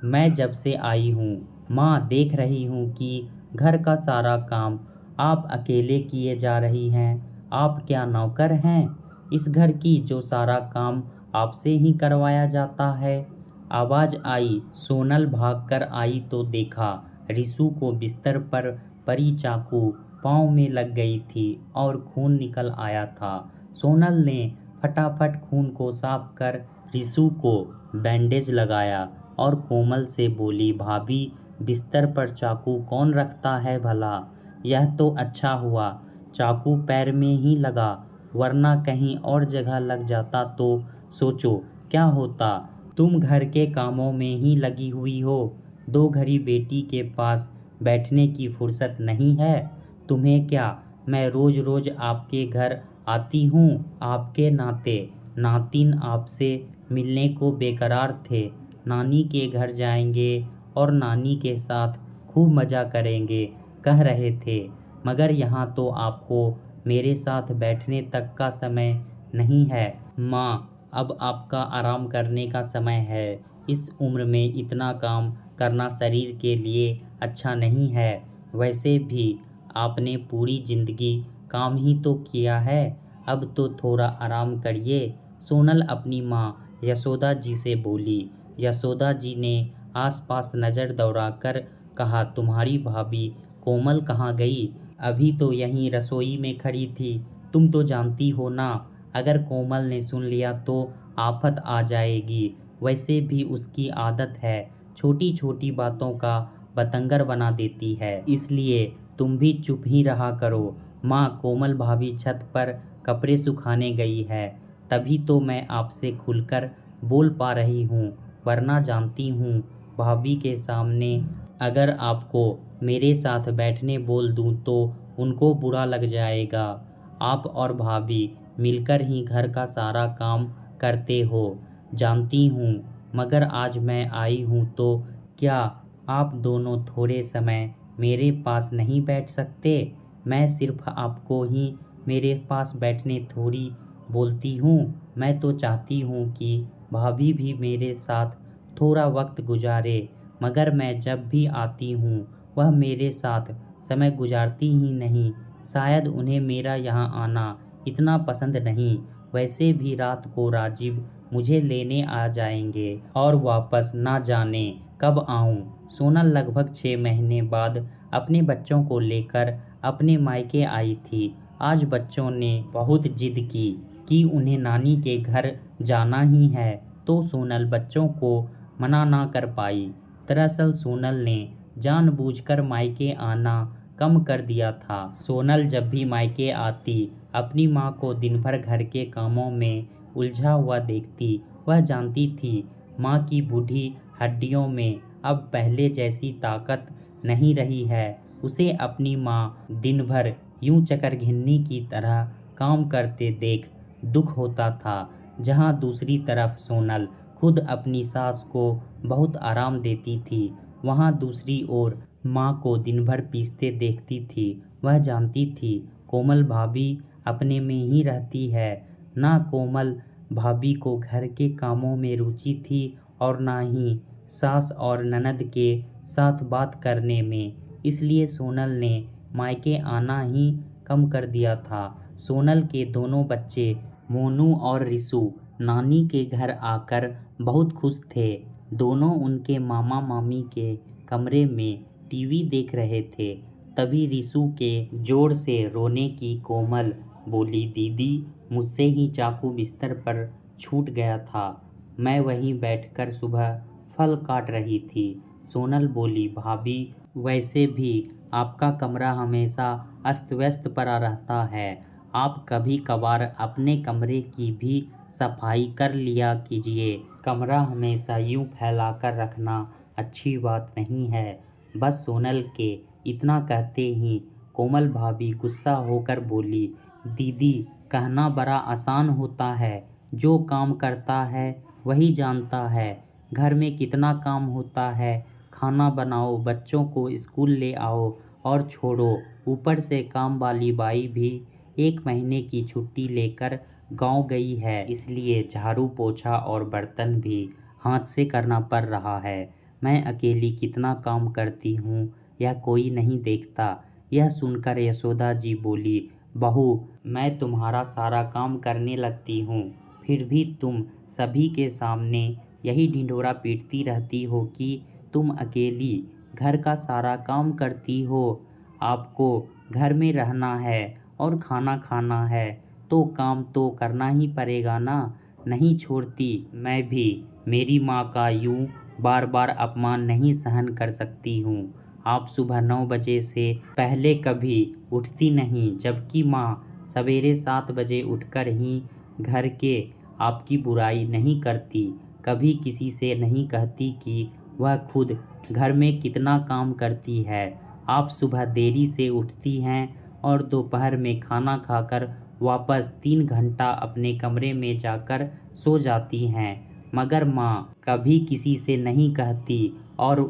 मैं जब से आई हूँ माँ देख रही हूँ कि घर का सारा काम आप अकेले किए जा रही हैं। आप क्या नौकर हैं इस घर की जो सारा काम आपसे ही करवाया जाता है? आवाज़ आई। सोनल भागकर आई तो देखा रिसु को बिस्तर पर पड़ी चाकू पाँव में लग गई थी और खून निकल आया था। सोनल ने फटाफट खून को साफ कर रिसु को बैंडेज लगाया और कोमल से बोली, भाभी बिस्तर पर चाकू कौन रखता है भला? यह तो अच्छा हुआ चाकू पैर में ही लगा, वरना कहीं और जगह लग जाता तो सोचो क्या होता। तुम घर के कामों में ही लगी हुई हो, दो घड़ी बेटी के पास बैठने की फुर्सत नहीं है तुम्हें क्या? मैं रोज रोज आपके घर आती हूँ आपके नाते। नातिन आपसे मिलने को बेकरार थे। नानी के घर जाएंगे और नानी के साथ खूब मज़ा करेंगे कह रहे थे, मगर यहाँ तो आपको मेरे साथ बैठने तक का समय नहीं है। माँ, अब आपका आराम करने का समय है। इस उम्र में इतना काम करना शरीर के लिए अच्छा नहीं है। वैसे भी आपने पूरी जिंदगी काम ही तो किया है, अब तो थोड़ा आराम करिए। सोनल अपनी माँ यशोदा जी से बोली। यशोदा जी ने आसपास नज़र दौड़ाकर कहा, तुम्हारी भाभी कोमल कहाँ गई? अभी तो यहीं रसोई में खड़ी थी। तुम तो जानती हो ना, अगर कोमल ने सुन लिया तो आफत आ जाएगी। वैसे भी उसकी आदत है, छोटी छोटी बातों का बतंगर बना देती है। इसलिए तुम भी चुप ही रहा करो। माँ, कोमल भाभी छत पर कपड़े सुखाने गई है, तभी तो मैं आपसे खुलकर बोल पा रही हूँ, वरना जानती हूँ भाभी के सामने अगर आपको मेरे साथ बैठने बोल दूँ तो उनको बुरा लग जाएगा। आप और भाभी मिलकर ही घर का सारा काम करते हो, जानती हूँ, मगर आज मैं आई हूँ तो क्या आप दोनों थोड़े समय मेरे पास नहीं बैठ सकते? मैं सिर्फ आपको ही मेरे पास बैठने थोड़ी बोलती हूँ। मैं तो चाहती हूँ कि भाभी भी मेरे साथ थोड़ा वक्त गुजारे, मगर मैं जब भी आती हूँ वह मेरे साथ समय गुजारती ही नहीं। शायद उन्हें मेरा यहाँ आना इतना पसंद नहीं। वैसे भी रात को राजीव मुझे लेने आ जाएंगे और वापस ना जाने कब आऊँ। सोनल लगभग 6 महीने बाद अपने बच्चों को लेकर अपने मायके आई थी। आज बच्चों ने बहुत जिद की कि उन्हें नानी के घर जाना ही है, तो सोनल बच्चों को मना ना कर पाई। दरअसल सोनल ने जानबूझकर मायके आना कम कर दिया था। सोनल जब भी मायके आती अपनी माँ को दिन भर घर के कामों में उलझा हुआ देखती। वह जानती थी माँ की बूढ़ी हड्डियों में अब पहले जैसी ताकत नहीं रही है। उसे अपनी माँ दिन भर यूं चकरघिन्नी की तरह काम करते देख दुख होता था। जहाँ दूसरी तरफ सोनल खुद अपनी सास को बहुत आराम देती थी, वहाँ दूसरी ओर माँ को दिन भर पीसते देखती थी। वह जानती थी कोमल भाभी अपने में ही रहती है। ना कोमल भाभी को घर के कामों में रुचि थी और ना ही सास और ननद के साथ बात करने में। इसलिए सोनल ने मायके आना ही कम कर दिया था। सोनल के दोनों बच्चे मोनू और रिसु नानी के घर आकर बहुत खुश थे। दोनों उनके मामा मामी के कमरे में टीवी देख रहे थे। तभी रिसु के जोर से रोने की कोमल बोली, दीदी मुझसे ही चाकू बिस्तर पर छूट गया था, मैं वहीं बैठकर सुबह फल काट रही थी। सोनल बोली, भाभी वैसे भी आपका कमरा हमेशा अस्त व्यस्त पड़ा रहता है, आप कभी कभार अपने कमरे की भी सफाई कर लिया कीजिए। कमरा हमेशा यूं फैलाकर रखना अच्छी बात नहीं है। बस सोनल के इतना कहते ही कोमल भाभी गुस्सा होकर बोली, दीदी कहना बड़ा आसान होता है, जो काम करता है वही जानता है। घर में कितना काम होता है, खाना बनाओ, बच्चों को स्कूल ले आओ और छोड़ो, ऊपर से काम वाली बाई भी 1 महीने की छुट्टी लेकर गांव गई है, इसलिए झाड़ू पोछा और बर्तन भी हाथ से करना पड़ रहा है। मैं अकेली कितना काम करती हूँ, यह कोई नहीं देखता। यह सुनकर यशोदा जी बोली, बहू, मैं तुम्हारा सारा काम करने लगती हूँ, फिर भी तुम सभी के सामने यही ढिंढोरा पीटती रहती हो कि तुम अकेली घर का सारा काम करती हो। आपको घर में रहना है और खाना खाना है तो काम तो करना ही पड़ेगा ना। नहीं छोड़ती मैं भी मेरी माँ का यूँ बार बार अपमान नहीं सहन कर सकती हूँ। आप सुबह 9 बजे से पहले कभी उठती नहीं, जबकि माँ सवेरे 7 बजे उठकर ही घर के आपकी बुराई नहीं करती, कभी किसी से नहीं कहती कि वह खुद घर में कितना काम करती है। आप सुबह देरी से उठती हैं और दोपहर में खाना खाकर वापस 3 घंटा अपने कमरे में जाकर सो जाती हैं, मगर माँ कभी किसी से नहीं कहती। और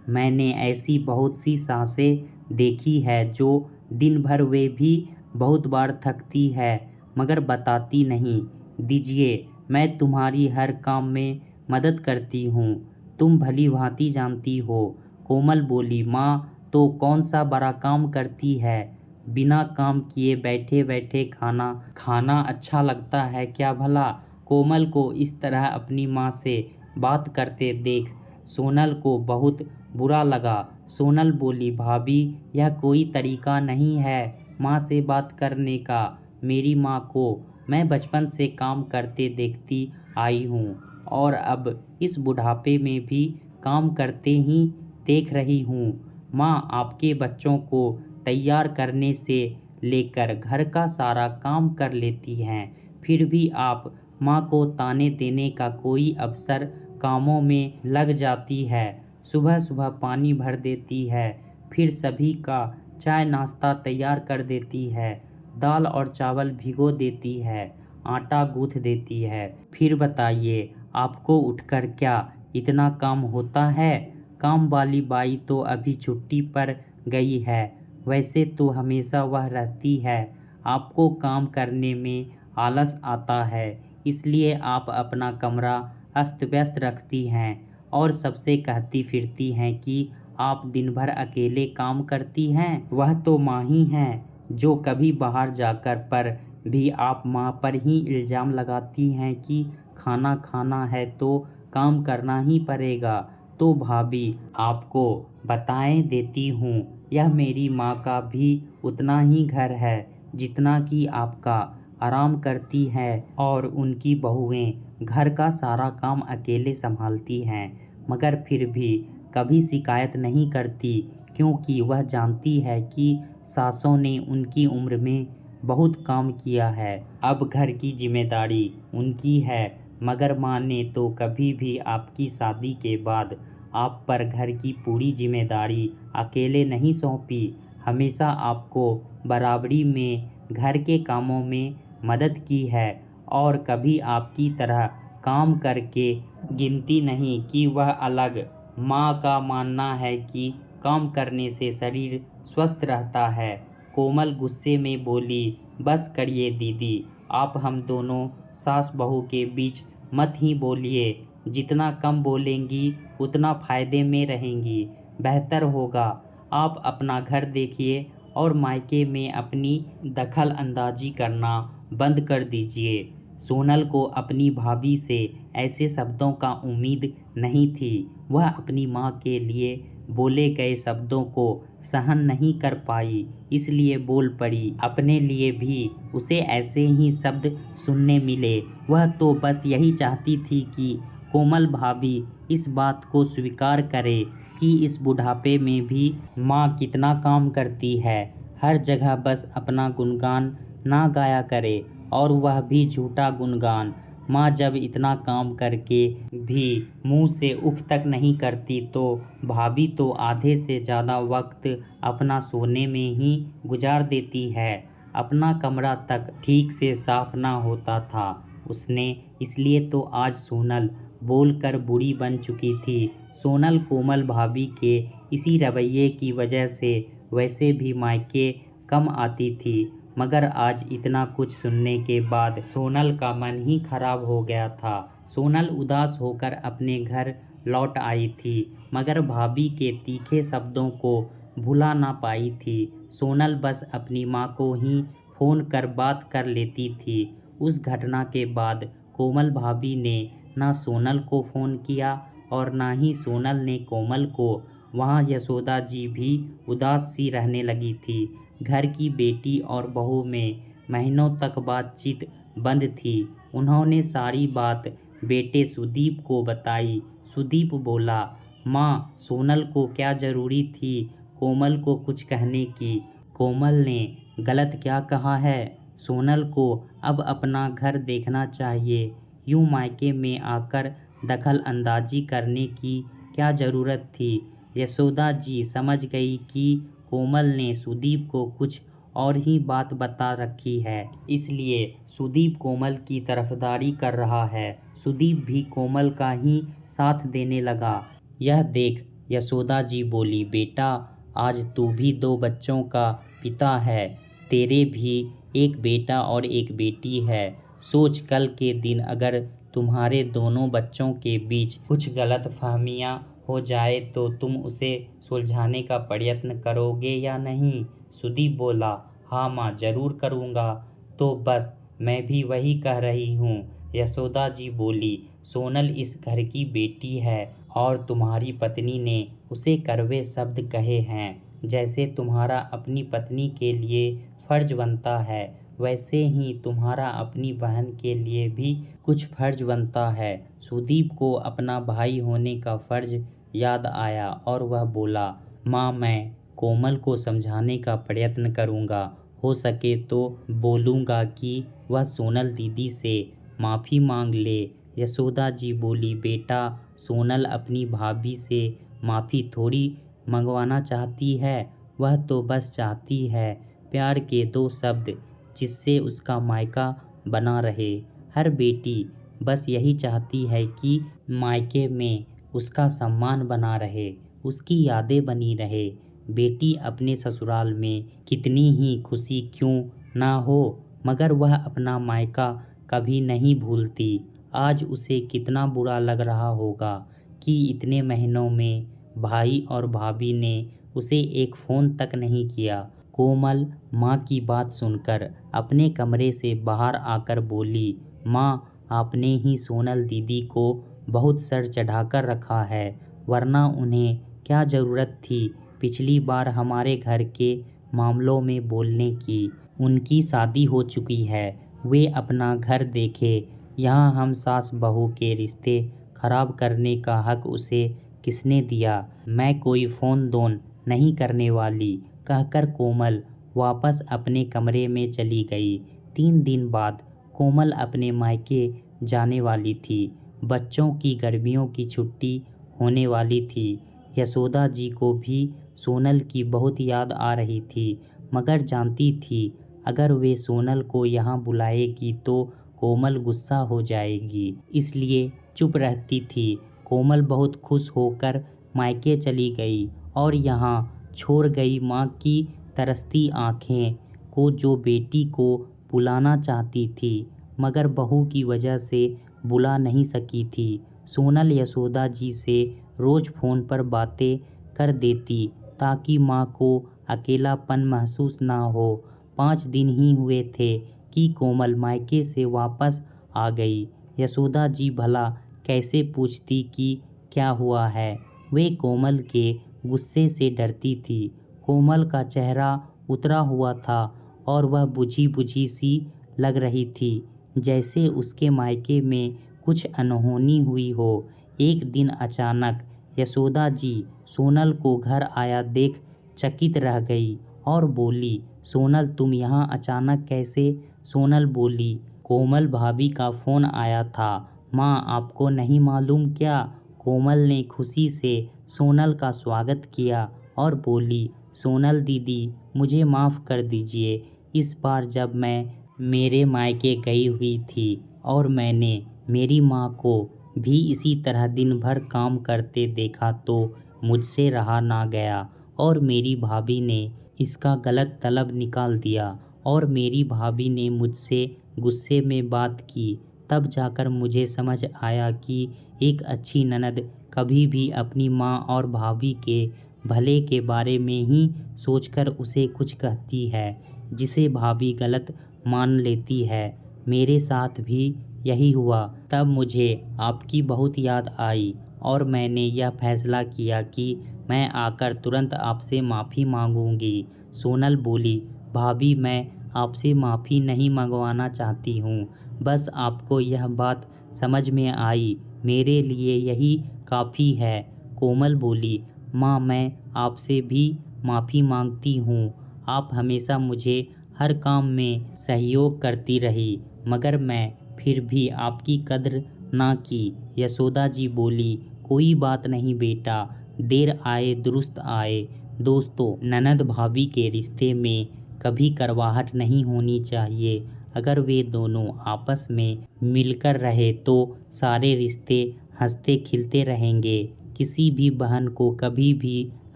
मैंने ऐसी बहुत सी सासें देखी है जो दिन भर वे भी बहुत बार थकती है मगर बताती नहीं। दीजिए, मैं तुम्हारी हर काम में मदद करती हूँ, तुम भली भांति जानती हो। कोमल बोली, माँ तो कौन सा बड़ा काम करती है, बिना काम किए बैठे बैठे खाना खाना अच्छा लगता है क्या भला। कोमल को इस तरह अपनी माँ से बात करते देख सोनल को बहुत बुरा लगा। सोनल बोली, भाभी, यह कोई तरीका नहीं है माँ से बात करने का। मेरी माँ को मैं बचपन से काम करते देखती आई हूँ और अब इस बुढ़ापे में भी काम करते ही देख रही हूँ। माँ आपके बच्चों को तैयार करने से लेकर घर का सारा काम कर लेती हैं, फिर भी आप माँ को ताने देने का कोई अवसर कामों में लग जाती है। सुबह सुबह पानी भर देती है, फिर सभी का चाय नाश्ता तैयार कर देती है, दाल और चावल भिगो देती है, आटा गूँथ देती है। फिर बताइए, आपको उठकर क्या इतना काम होता है। काम वाली बाई तो अभी छुट्टी पर गई है, वैसे तो हमेशा वह रहती है। आपको काम करने में आलस आता है, इसलिए आप अपना कमरा अस्त व्यस्त रखती हैं और सबसे कहती फिरती हैं कि आप दिन भर अकेले काम करती हैं। वह तो माँ ही हैं जो कभी बाहर जाकर पर भी आप माँ पर ही इल्ज़ाम लगाती हैं कि खाना खाना है तो काम करना ही पड़ेगा। तो भाभी, आपको बताएं देती हूँ, यह मेरी माँ का भी उतना ही घर है जितना कि आपका। आराम करती है और उनकी बहुएं घर का सारा काम अकेले संभालती हैं, मगर फिर भी कभी शिकायत नहीं करती, क्योंकि वह जानती है कि सासों ने उनकी उम्र में बहुत काम किया है। अब घर की जिम्मेदारी उनकी है, मगर माँ ने तो कभी भी आपकी शादी के बाद आप पर घर की पूरी जिम्मेदारी अकेले नहीं सौंपी। हमेशा आपको बराबरी में घर के कामों में मदद की है और कभी आपकी तरह काम करके गिनती नहीं कि वह अलग। माँ का मानना है कि काम करने से शरीर स्वस्थ रहता है। कोमल गुस्से में बोली, बस करिए दीदी, आप हम दोनों सास बहू के बीच मत ही बोलिए। जितना कम बोलेंगी उतना फ़ायदे में रहेंगी, बेहतर होगा। आप अपना घर देखिए और मायके में अपनी दखल अंदाजी करना बंद कर दीजिए। सोनल को अपनी भाभी से ऐसे शब्दों का उम्मीद नहीं थी। वह अपनी माँ के लिए बोले गए शब्दों को सहन नहीं कर पाई, इसलिए बोल पड़ी। अपने लिए भी उसे ऐसे ही शब्द सुनने मिले। वह तो बस यही चाहती थी कि कोमल भाभी इस बात को स्वीकार करे कि इस बुढ़ापे में भी माँ कितना काम करती है। हर जगह बस अपना गुणगान ना गाया करे, और वह भी झूठा गुणगान। माँ जब इतना काम करके भी मुंह से उफ तक नहीं करती तो भाभी तो आधे से ज़्यादा वक्त अपना सोने में ही गुजार देती है। अपना कमरा तक ठीक से साफ ना होता था उसने, इसलिए तो आज सोनल बोलकर बुरी बन चुकी थी। सोनल कोमल भाभी के इसी रवैये की वजह से वैसे भी मायके कम आती थी, मगर आज इतना कुछ सुनने के बाद सोनल का मन ही खराब हो गया था। सोनल उदास होकर अपने घर लौट आई थी, मगर भाभी के तीखे शब्दों को भुला ना पाई थी। सोनल बस अपनी माँ को ही फ़ोन कर बात कर लेती थी। उस घटना के बाद कोमल भाभी ने ना सोनल को फ़ोन किया और ना ही सोनल ने कोमल को। वहाँ यशोदा जी भी उदास सी रहने लगी थी। घर की बेटी और बहू में महीनों तक बातचीत बंद थी। उन्होंने सारी बात बेटे सुदीप को बताई। सुदीप बोला, माँ, सोनल को क्या ज़रूरी थी कोमल को कुछ कहने की? कोमल ने गलत क्या कहा है? सोनल को अब अपना घर देखना चाहिए। यूँ मायके में आकर दखल अंदाजी करने की क्या ज़रूरत थी? यशोदा जी समझ गई कि कोमल ने सुदीप को कुछ और ही बात बता रखी है, इसलिए सुदीप कोमल की तरफदारी कर रहा है। सुदीप भी कोमल का ही साथ देने लगा। यह देख यशोदा जी बोली, बेटा, आज तू भी 2 बच्चों का पिता है। तेरे भी एक बेटा और एक बेटी है। सोच, कल के दिन अगर तुम्हारे दोनों बच्चों के बीच कुछ गलतफहमियां हो जाए तो तुम उसे सुलझाने का प्रयत्न करोगे या नहीं? सुदीप बोला, हाँ माँ, ज़रूर करूँगा। तो बस मैं भी वही कह रही हूँ। यशोदा जी बोली, सोनल इस घर की बेटी है और तुम्हारी पत्नी ने उसे कड़वे शब्द कहे हैं। जैसे तुम्हारा अपनी पत्नी के लिए फ़र्ज बनता है, वैसे ही तुम्हारा अपनी बहन के लिए भी कुछ फ़र्ज बनता है। सुदीप को अपना भाई होने का फ़र्ज याद आया और वह बोला, माँ, मैं कोमल को समझाने का प्रयत्न करूँगा। हो सके तो बोलूँगा कि वह सोनल दीदी से माफ़ी मांग ले। यशोदा जी बोली, बेटा, सोनल अपनी भाभी से माफ़ी थोड़ी मंगवाना चाहती है। वह तो बस चाहती है प्यार के 2 शब्द जिससे उसका मायका बना रहे। हर बेटी बस यही चाहती है कि मायके में उसका सम्मान बना रहे, उसकी यादें बनी रहे। बेटी अपने ससुराल में कितनी ही खुशी क्यों ना हो, मगर वह अपना मायका कभी नहीं भूलती। आज उसे कितना बुरा लग रहा होगा कि इतने महीनों में भाई और भाभी ने उसे एक फ़ोन तक नहीं किया। कोमल माँ की बात सुनकर अपने कमरे से बाहर आकर बोली, माँ, आपने ही सोनल दीदी को बहुत सर चढ़ाकर रखा है, वरना उन्हें क्या ज़रूरत थी पिछली बार हमारे घर के मामलों में बोलने की। उनकी शादी हो चुकी है, वे अपना घर देखे। यहाँ हम सास बहू के रिश्ते खराब करने का हक उसे किसने दिया? मैं कोई फ़ोन दोन नहीं करने वाली, कहकर कोमल वापस अपने कमरे में चली गई। 3 दिन बाद कोमल अपने मायके जाने वाली थी। बच्चों की गर्मियों की छुट्टी होने वाली थी। यशोदा जी को भी सोनल की बहुत याद आ रही थी, मगर जानती थी अगर वे सोनल को यहाँ बुलाएगी तो कोमल गुस्सा हो जाएगी, इसलिए चुप रहती थी। कोमल बहुत खुश होकर मायके चली गई और यहाँ छोड़ गई माँ की तरसती आँखें को, जो बेटी को बुलाना चाहती थी मगर बहू की वजह से बुला नहीं सकी थी। सोनल यशोदा जी से रोज़ फ़ोन पर बातें कर देती ताकि माँ को अकेलापन महसूस ना हो। 5 दिन ही हुए थे कि कोमल मायके से वापस आ गई। यशोदा जी भला कैसे पूछती कि क्या हुआ है? वे कोमल के गुस्से से डरती थी। कोमल का चेहरा उतरा हुआ था और वह बुझी-बुझी सी लग रही थी, जैसे उसके मायके में कुछ अनहोनी हुई हो। एक दिन अचानक यशोदा जी सोनल को घर आया देख चकित रह गई और बोली, सोनल, तुम यहाँ अचानक कैसे? सोनल बोली, कोमल भाभी का फ़ोन आया था। माँ, आपको नहीं मालूम क्या? कोमल ने खुशी से सोनल का स्वागत किया और बोली, सोनल दीदी, मुझे माफ़ कर दीजिए। इस बार जब मैं मेरे मायके गई हुई थी और मैंने मेरी माँ को भी इसी तरह दिन भर काम करते देखा तो मुझसे रहा ना गया और मेरी भाभी ने इसका गलत तलब निकाल दिया और मेरी भाभी ने मुझसे गुस्से में बात की। तब जाकर मुझे समझ आया कि एक अच्छी ननद कभी भी अपनी माँ और भाभी के भले के बारे में ही सोचकर उसे कुछ कहती है जिसे भाभी गलत मान लेती है। मेरे साथ भी यही हुआ। तब मुझे आपकी बहुत याद आई और मैंने यह फैसला किया कि मैं आकर तुरंत आपसे माफ़ी मांगूंगी। सोनल बोली, भाभी मैं आपसे माफ़ी नहीं मंगवाना चाहती हूँ, बस आपको यह बात समझ में आई, मेरे लिए यही काफ़ी है। कोमल बोली, माँ मैं आपसे भी माफ़ी मांगती हूँ। आप हमेशा मुझे हर काम में सहयोग करती रही, मगर मैं फिर भी आपकी कद्र ना की। यशोदा जी बोली, कोई बात नहीं बेटा, देर आए दुरुस्त आए। दोस्तों, ननद भाभी के रिश्ते में कभी कड़वाहट नहीं होनी चाहिए। अगर वे दोनों आपस में मिलकर रहे तो सारे रिश्ते हंसते खिलते रहेंगे। किसी भी बहन को कभी भी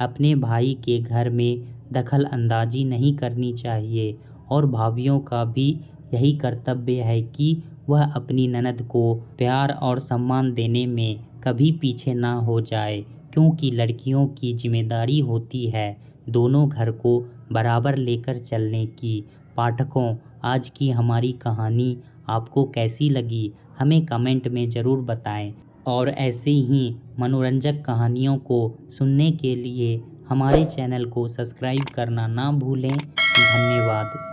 अपने भाई के घर में दखल अंदाजी नहीं करनी चाहिए और भाभियों का भी यही कर्तव्य है कि वह अपनी ननद को प्यार और सम्मान देने में कभी पीछे ना हो जाए, क्योंकि लड़कियों की जिम्मेदारी होती है दोनों घर को बराबर लेकर चलने की। पाठकों, आज की हमारी कहानी आपको कैसी लगी हमें कमेंट में ज़रूर बताएं और ऐसे ही मनोरंजक कहानियों को सुनने के लिए हमारे चैनल को सब्सक्राइब करना ना भूलें। धन्यवाद।